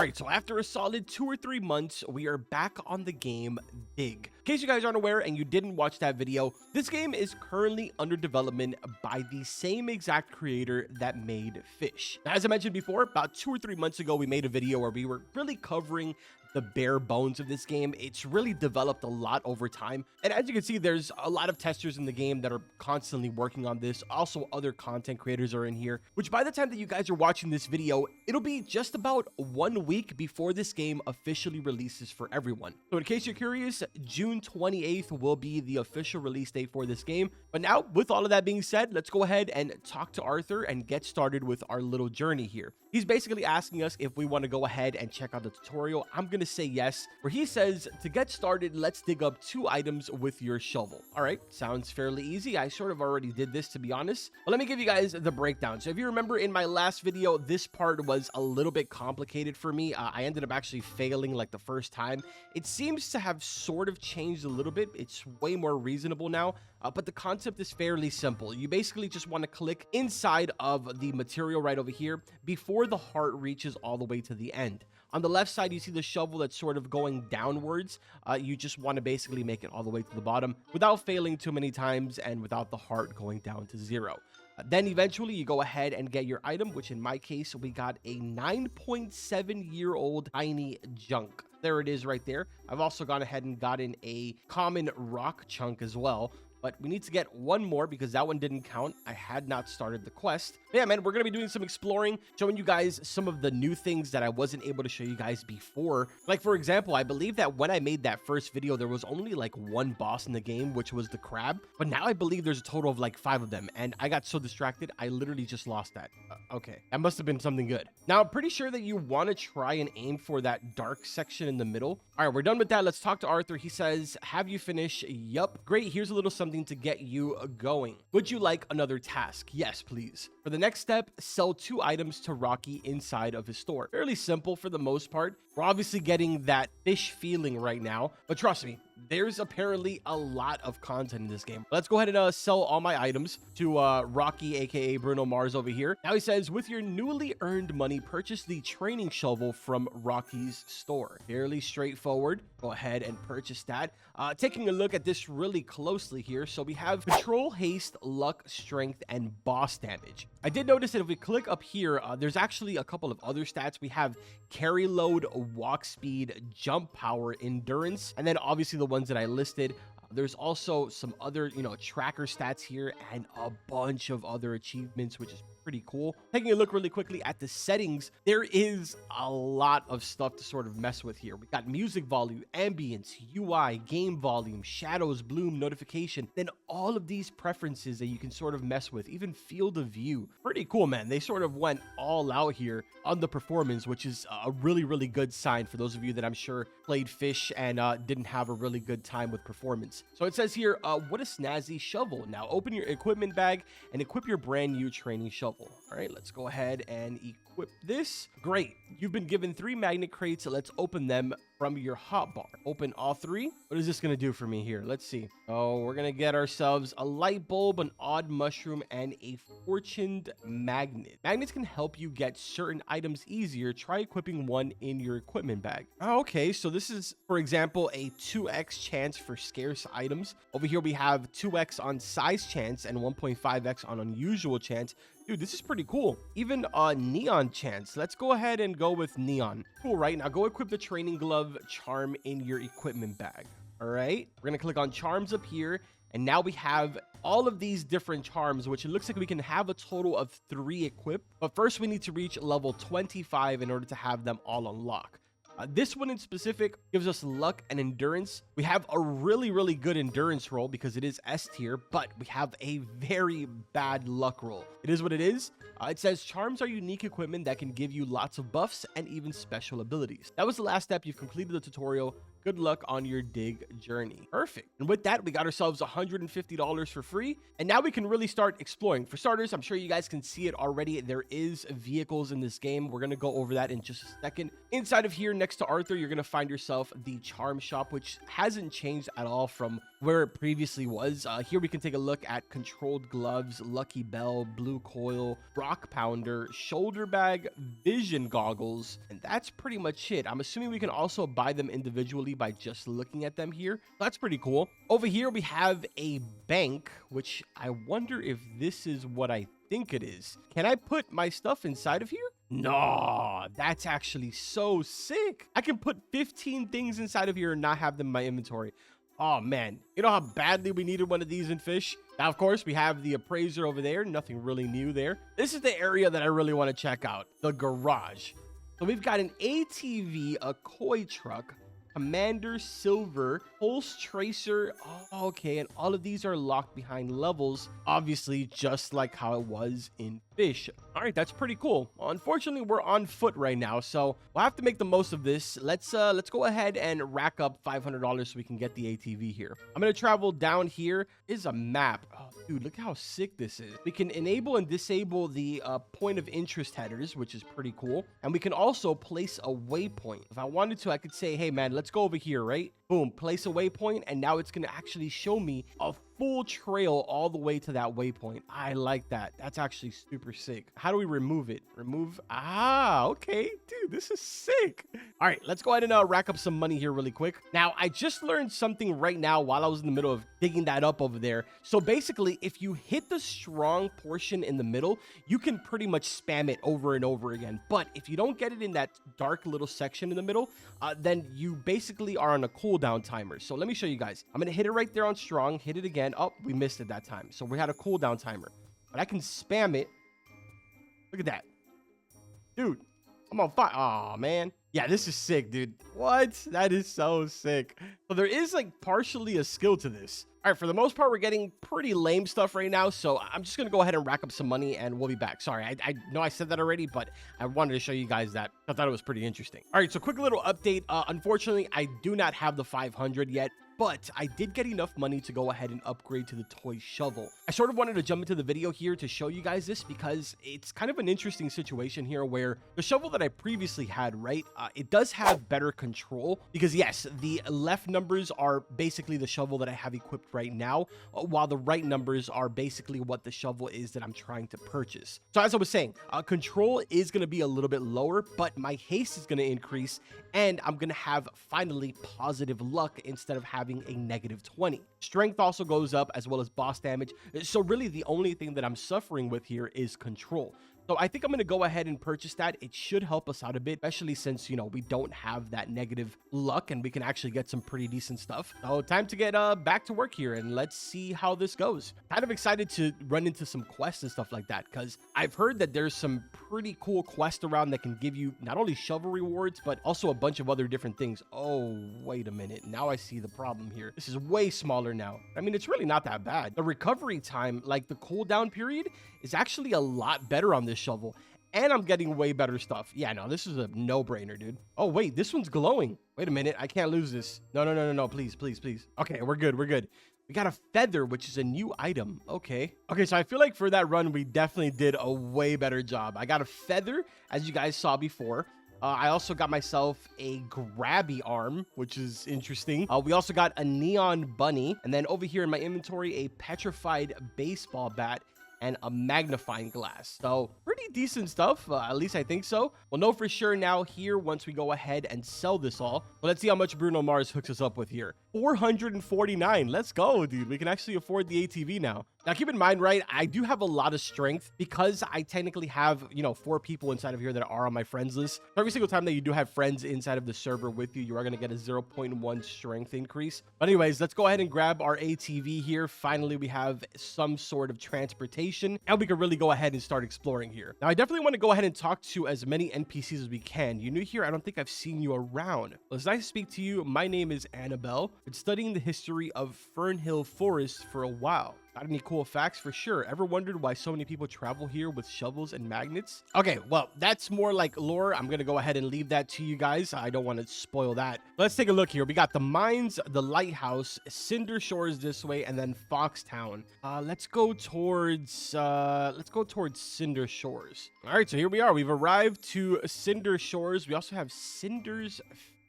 Alright, so after a solid 2 or 3 months, we are back on the game Dig. In case you guys aren't aware and you didn't watch that video, this game is currently under development by the same exact creator that made FISCH. Now, as I mentioned before, about 2 or 3 months ago, we made a video where we were really covering the bare bones of this game. It's really developed a lot over time. And as you can see, there's a lot of testers in the game that are constantly working on this. Also, other content creators are in here, which by the time that you guys are watching this video, it'll be just about 1 week before this game officially releases for everyone. So in case you're curious, June 28th will be the official release date for this game. But now, with all of that being said, let's go ahead and talk to Arthur and get started with our little journey here. He's basically asking us if we want to go ahead and check out the tutorial. I'm going to say yes, where he says to get started, let's dig up 2 items with your shovel. All right, sounds fairly easy. I sort of already did this, to be honest, but let me give you guys the breakdown. So if you remember in my last video, this part was a little bit complicated for me. I ended up actually failing like the first time. It seems to have sort of changed a little bit. It's way more reasonable now, but the concept is fairly simple. You basically just want to click inside of the material right over here before the heart reaches all the way to the end. On the left side, you see the shovel that's sort of going downwards. You just want to basically make it all the way to the bottom without failing too many times and without the heart going down to 0. Then eventually you go ahead and get your item, which in my case, we got a 9.7-year-old tiny junk. There it is right there. I've also gone ahead and gotten a common rock chunk as well. But we need to get one more because that one didn't count. I had not started the quest. But yeah, man, we're going to be doing some exploring, showing you guys some of the new things that I wasn't able to show you guys before. Like, for example, I believe that when I made that first video, there was only like 1 boss in the game, which was the crab. But now I believe there's a total of like 5 of them. And I got so distracted, I literally just lost that. Okay, that must have been something good. Now, I'm pretty sure that you want to try and aim for that dark section in the middle. All right, we're done with that. Let's talk to Arthur. He says, have you finished? Yup. Great. Here's a little something to get you going. Would you like another task? Yes, please. For the next step, sell 2 items to Rocky inside of his store. Fairly simple for the most part. We're obviously getting that fish feeling right now, but trust me, there's apparently a lot of content in this game. Let's go ahead and sell all my items to Rocky, aka Bruno Mars over here. Now he says, with your newly earned money, purchase the training shovel from Rocky's store. Fairly straightforward. Go ahead and purchase that. Taking a look at this really closely here. So we have control, haste, luck, strength, and boss damage. I did notice that if we click up here, there's actually a couple of other stats. We have carry load, walk speed, jump power, endurance, and then obviously the ones that I listed. There's also some other, tracker stats here and a bunch of other achievements, which is pretty cool. Taking a look really quickly at the settings, there is a lot of stuff to sort of mess with here. We got music volume, ambience, UI, game volume, shadows, bloom, notification, then all of these preferences that you can sort of mess with, even field of view. Pretty cool, man. They sort of went all out here on the performance, which is a really, really good sign for those of you that I'm sure played FISH and didn't have a really good time with performance. So it says here, what a snazzy shovel. Now open your equipment bag and equip your brand new training shovel. All right, let's go ahead and equip this. Great. You've been given 3 magnet crates, so let's open them from your hotbar. Open all 3. What is this going to do for me here? Let's see. Oh, we're going to get ourselves a light bulb, an odd mushroom, and a fortuned magnet. Magnets can help you get certain items easier. Try equipping one in your equipment bag. Oh, okay, so this is, for example, a 2x chance for scarce items. Over here, we have 2x on size chance and 1.5x on unusual chance. Dude, this is pretty cool. Even neon chance. Let's go ahead and go with neon. Cool, right? Now go equip the training glove charm in your equipment bag. All right, we're gonna click on charms up here, and now we have all of these different charms, which it looks like we can have a total of 3 equipped. But first, we need to reach level 25 in order to have them all unlock. This one in specific gives us luck and endurance. We have a really, really good endurance roll because it is S tier, but we have a very bad luck roll. It is what it is. It says charms are unique equipment that can give you lots of buffs and even special abilities. That was the last step. You've completed the tutorial. Good luck on your dig journey. Perfect. And with that, we got ourselves $150 for free. And now we can really start exploring. For starters, I'm sure you guys can see it already. There is vehicles in this game. We're going to go over that in just a second. Inside of here, next to Arthur, you're going to find yourself the charm shop, which hasn't changed at all from where it previously was. Here we can take a look at controlled gloves, lucky bell, blue coil, rock pounder, shoulder bag, vision goggles, and that's pretty much it. I'm assuming we can also buy them individually by just looking at them here. That's pretty cool. Over here we have a bank, which I wonder if this is what I think it is. Can I put my stuff inside of here? No, that's actually so sick. I can put 15 things inside of here and not have them in my inventory. Oh man, you know how badly we needed one of these in Fish? Now, of course, we have the appraiser over there. Nothing really new there. This is the area that I really want to check out, the garage. So we've got an ATV, a koi truck, Commander Silver, Pulse Tracer. Oh, okay, and all of these are locked behind levels, obviously just like how it was in Fish. All right, that's pretty cool. Well, unfortunately, we're on foot right now, so we'll have to make the most of this. Let's go ahead and rack up $500 so we can get the ATV here. I'm gonna travel down here. Is a map. Oh, dude, look how sick this is. We can enable and disable the point of interest headers, which is pretty cool, and we can also place a waypoint. If I wanted to, I could say, hey man, let's go over here, right? Boom, place a waypoint, and now it's gonna actually show me a full trail all the way to that waypoint. I like that. That's actually super sick. How do we remove it? Remove. Ah, okay. Dude, this is sick. All right, let's go ahead and rack up some money here really quick. Now, I just learned something right now while I was in the middle of digging that up over there. So basically, if you hit the strong portion in the middle, you can pretty much spam it over and over again. But if you don't get it in that dark little section in the middle, then you basically are on a cooldown timer. So let me show you guys. I'm going to hit it right there on strong, hit it again. Oh, we missed it that time. So we had a cooldown timer, but I can spam it. Look at that. Dude, I'm on fire. Oh, man. Yeah, this is sick, dude. What? That is so sick. So there is like partially a skill to this. All right, for the most part, we're getting pretty lame stuff right now. So I'm just going to go ahead and rack up some money and we'll be back. Sorry, I know I said that already, but I wanted to show you guys that. I thought it was pretty interesting. All right, so quick little update. Unfortunately, I do not have the 500 yet, but I did get enough money to go ahead and upgrade to the toy shovel. I sort of wanted to jump into the video here to show you guys this because it's kind of an interesting situation here where the shovel that I previously had, right, it does have better control because yes, the left numbers are basically the shovel that I have equipped right now, while the right numbers are basically what the shovel is that I'm trying to purchase. So as I was saying, control is going to be a little bit lower, but my haste is going to increase and I'm going to have finally positive luck instead of having a negative 20. Strength also goes up as well as boss damage. So really the only thing that I'm suffering with here is control. So I think I'm going to go ahead and purchase that. It should help us out a bit, especially since, you know, we don't have that negative luck and we can actually get some pretty decent stuff. So time to get back to work here and let's see how this goes. Kind of excited to run into some quests and stuff like that because I've heard that there's some pretty cool quests around that can give you not only shovel rewards, but also a bunch of other different things. Oh, wait a minute. Now I see the problem here. This is way smaller now. I mean, it's really not that bad. The recovery time, like the cooldown period, is actually a lot better on this shovel, and I'm getting way better stuff. Yeah, no, this is a no-brainer, dude. Oh wait, this one's glowing. Wait a minute, I can't lose this. No, please. Okay, we're good. We got a feather, which is a new item. Okay, so I feel like for that run we definitely did a way better job. I got a feather, as you guys saw before. I also got myself a grabby arm, which is interesting. We also got a neon bunny, and then over here in my inventory, a petrified baseball bat and a magnifying glass. So pretty decent stuff, at least I think so. We'll know for sure now here once we go ahead and sell this all. But let's see how much Bruno Mars hooks us up with here. 449. Let's go, dude. We can actually afford the ATV now. Now keep in mind, right, I do have a lot of strength because I technically have, you know, 4 people inside of here that are on my friends list. So every single time that you do have friends inside of the server with you, you are going to get a 0.1 strength increase. But anyways, let's go ahead and grab our ATV here. Finally, we have some sort of transportation and we can really go ahead and start exploring here. Now, I definitely want to go ahead and talk to as many NPCs as we can. You're new here. I don't think I've seen you around. Well, it's nice to speak to you. My name is Annabelle. Been studying the history of Fernhill Forest for a while. Got any cool facts? For sure. Ever wondered why so many people travel here with shovels and magnets? Okay, well, that's more like lore. I'm going to go ahead and leave that to you guys. I don't want to spoil that. Let's take a look here. We got the mines, the lighthouse, Cinder Shores this way, and then Foxtown. Let's go towards Cinder Shores. All right, so here we are. We've arrived to Cinder Shores. We also have Cinder's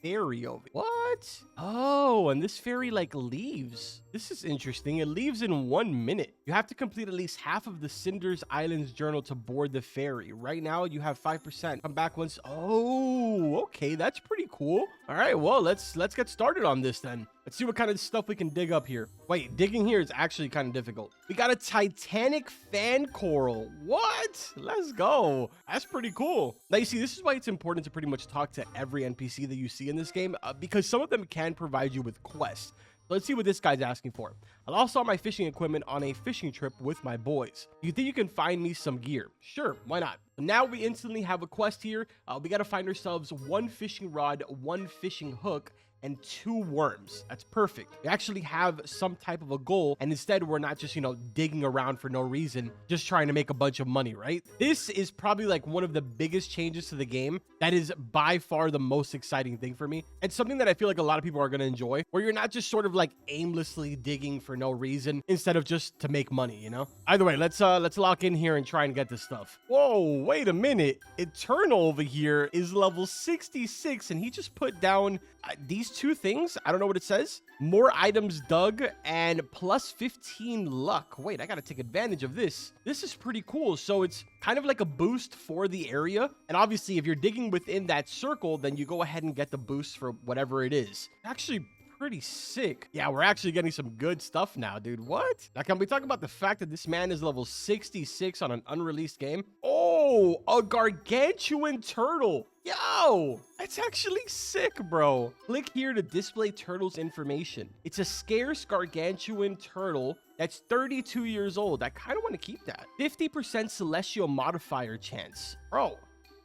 fairy over. What? Oh, and this fairy like leaves. This is interesting. It leaves in 1 minute. You have to complete at least half of the Cinder's Islands journal to board the ferry. Right now, you have 5%. Come back once. Oh, okay. That's pretty cool. All right, well, let's get started on this then. Let's see what kind of stuff we can dig up here. Wait, digging here is actually kind of difficult. We got a Titanic fan coral. What? Let's go. That's pretty cool. Now, you see, this is why it's important to pretty much talk to every NPC that you see in this game, because some of them can provide you with quests. So let's see what this guy's asking for. I lost all my fishing equipment on a fishing trip with my boys. Do you think you can find me some gear? Sure, why not? Now we instantly have a quest here. We got to find ourselves 1 fishing rod, 1 fishing hook, and 2 worms. That's perfect. We actually have some type of a goal, and instead we're not just, digging around for no reason, just trying to make a bunch of money, right? This is probably like one of the biggest changes to the game. That is by far the most exciting thing for me, and something that I feel like a lot of people are going to enjoy, where you're not just sort of like aimlessly digging for no reason instead of just to make money, Either way, let's lock in here and try and get this stuff. Whoa, wait a minute. Eternal over here is level 66, and he just put down these 2 things. I don't know what it says. More items dug and plus 15 luck. Wait, I gotta take advantage of this. This is pretty cool. So it's kind of like a boost for the area. And obviously, if you're digging within that circle, then you go ahead and get the boost for whatever it is. Actually, pretty sick. Yeah, we're actually getting some good stuff now, dude. What? Now, can we talk about the fact that this man is level 66 on an unreleased game? Oh, a gargantuan turtle. Yo, that's actually sick, bro. Click here to display turtle's information. It's a scarce gargantuan turtle that's 32 years old. I kind of want to keep that. 50% celestial modifier chance. Bro,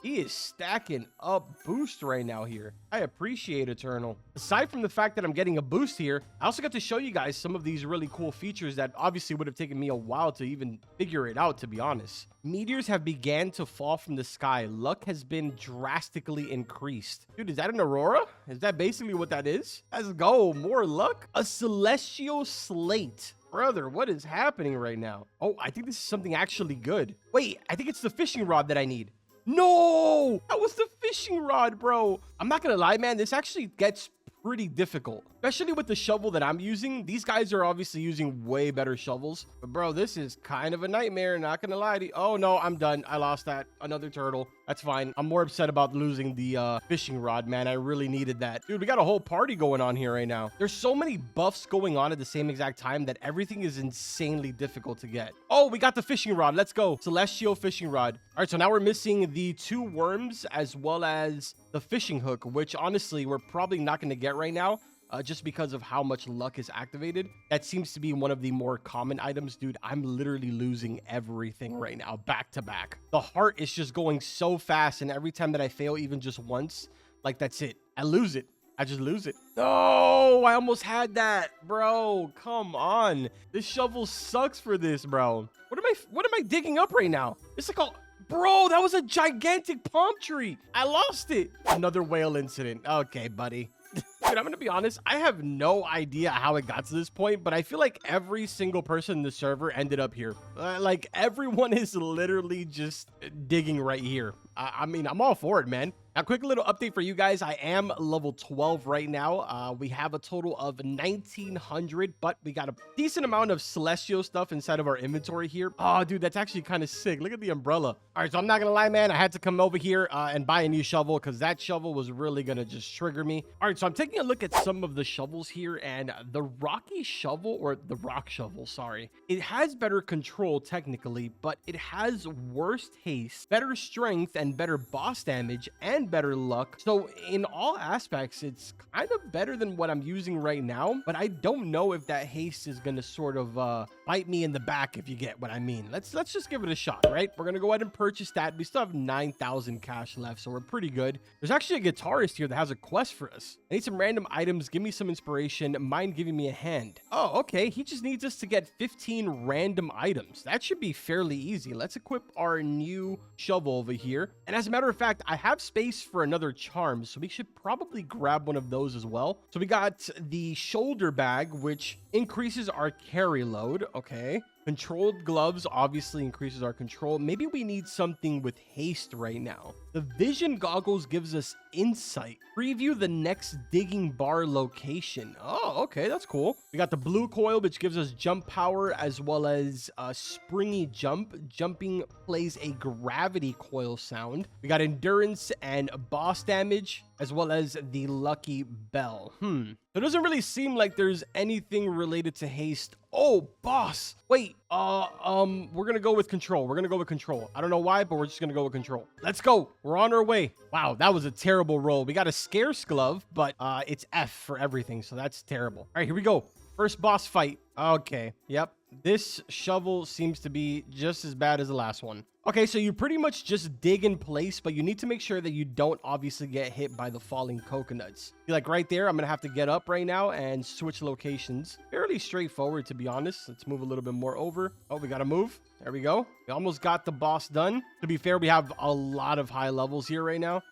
he is stacking up boost right now here. I appreciate Eternal. Aside from the fact that I'm getting a boost here, I also got to show you guys some of these really cool features that obviously would have taken me a while to even figure it out, to be honest. Meteors have began to fall from the sky. Luck has been drastically increased. Dude, is that an aurora? Is that basically what that is? Let's go. More luck. A celestial slate. Brother, what is happening right now? Oh, I think this is something actually good. Wait, I think it's the fishing rod that I need. No, that was the fishing rod, bro. I'm not gonna lie, man. This actually gets pretty difficult, especially with the shovel that I'm using. These guys are obviously using way better shovels, but bro, this is kind of a nightmare, not gonna lie to you. Oh no, I'm done. I lost that. Another turtle. That's fine. I'm more upset about losing the fishing rod, man. I really needed that. Dude, we got a whole party going on here right now. There's so many buffs going on at the same exact time that everything is insanely difficult to get. Oh, we got the fishing rod. Let's go. Celestial fishing rod. All right, so now we're missing the 2 worms as well as the fishing hook, which honestly we're probably not going to get right now. Just because of how much luck is activated. That seems to be one of the more common items. Dude, I'm literally losing everything right now, back to back. The heart is just going so fast, and every time that I fail even just once, like that's it. I lose it. I just lose it. No, I almost had that, bro. Come on. This shovel sucks for this, bro. What am I digging up right now? It's like bro, that was a gigantic palm tree. I lost it. Another whale incident. Okay, buddy. Dude, I'm gonna be honest, I have no idea how it got to this point, but I feel like every single person in the server ended up here. Like, everyone is literally just digging right here. I mean, I'm all for it, man. Now, quick little update for you guys. I am level 12 right now. We have a total of 1,900, but we got a decent amount of celestial stuff inside of our inventory here. Oh, dude, that's actually kind of sick. Look at the umbrella. All right, so I'm not gonna lie, man. I had to come over here and buy a new shovel because that shovel was really gonna just trigger me. All right, so I'm taking a look at some of the shovels here, and the rocky shovel, or the rock shovel, sorry. It has better control technically, but it has worse haste, better strength, and better boss damage, and better luck. So in all aspects, it's kind of better than what I'm using right now, but I don't know if that haste is gonna sort of bite me in the back, if you get what I mean. Let's just give it a shot, right? We're gonna go ahead and purchase that. We still have 9,000 cash left, so we're pretty good. There's actually a guitarist here that has a quest for us. I need some random items. Give me some inspiration. Mind giving me a hand? Oh, okay. He just needs us to get 15 random items. That should be fairly easy. Let's equip our new shovel over here. And as a matter of fact, I have space for another charm, so we should probably grab one of those as well. So we got the shoulder bag, which increases our carry load. Okay. Controlled gloves obviously increases our control. Maybe we need something with haste right now. The vision goggles gives us insight. Preview the next digging bar location. Oh, okay, that's cool. We got the blue coil, which gives us jump power as well as a springy jump. Jumping plays a gravity coil sound. We got endurance and boss damage as well as the lucky bell. It doesn't really seem like there's anything related to haste. Oh, boss. Wait, we're gonna go with control. We're gonna go with control. I don't know why, but we're just gonna go with control. Let's go. We're on our way. Wow, that was a terrible roll. We got a scarce glove, but it's F for everything, so that's terrible. All right, here we go. First boss fight. Okay, yep. This shovel seems to be just as bad as the last one. Okay, so you pretty much just dig in place, but you need to make sure that you don't obviously get hit by the falling coconuts. Like right there, I'm going to have to get up right now and switch locations. Fairly straightforward, to be honest. Let's move a little bit more over. Oh, we got to move. There we go. We almost got the boss done. To be fair, we have a lot of high levels here right now.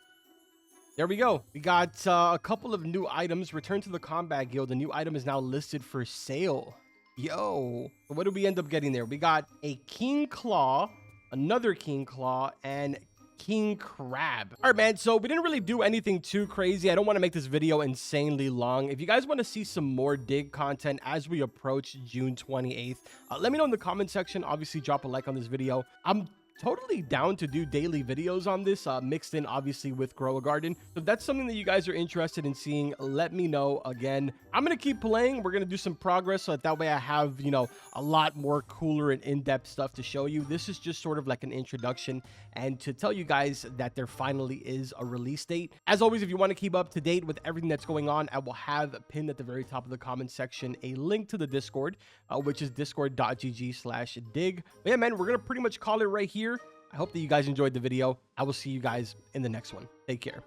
There we go. We got a couple of new items. Return to the combat guild. The new item is now listed for sale. Yo, what did we end up getting there? We got a king claw, another king claw, and king crab. All right, man, so we didn't really do anything too crazy. I don't want to make this video insanely long. If you guys want to see some more dig content as we approach June 28th, let me know in the comment section. Obviously, drop a like on this video. I'm totally down to do daily videos on this, mixed in obviously with Grow a Garden. So if that's something that you guys are interested in seeing, let me know. Again, I'm gonna keep playing. We're gonna do some progress so that way I have, you know, a lot more cooler and in-depth stuff to show you. This is just sort of like an introduction and to tell you guys that there finally is a release date. As always, if you want to keep up to date with everything that's going on, I will have pinned at the very top of the comment section a link to the Discord, which is discord.gg/dig. But yeah, man, we're gonna pretty much call it right here. I hope that you guys enjoyed the video. I will see you guys in the next one. Take care.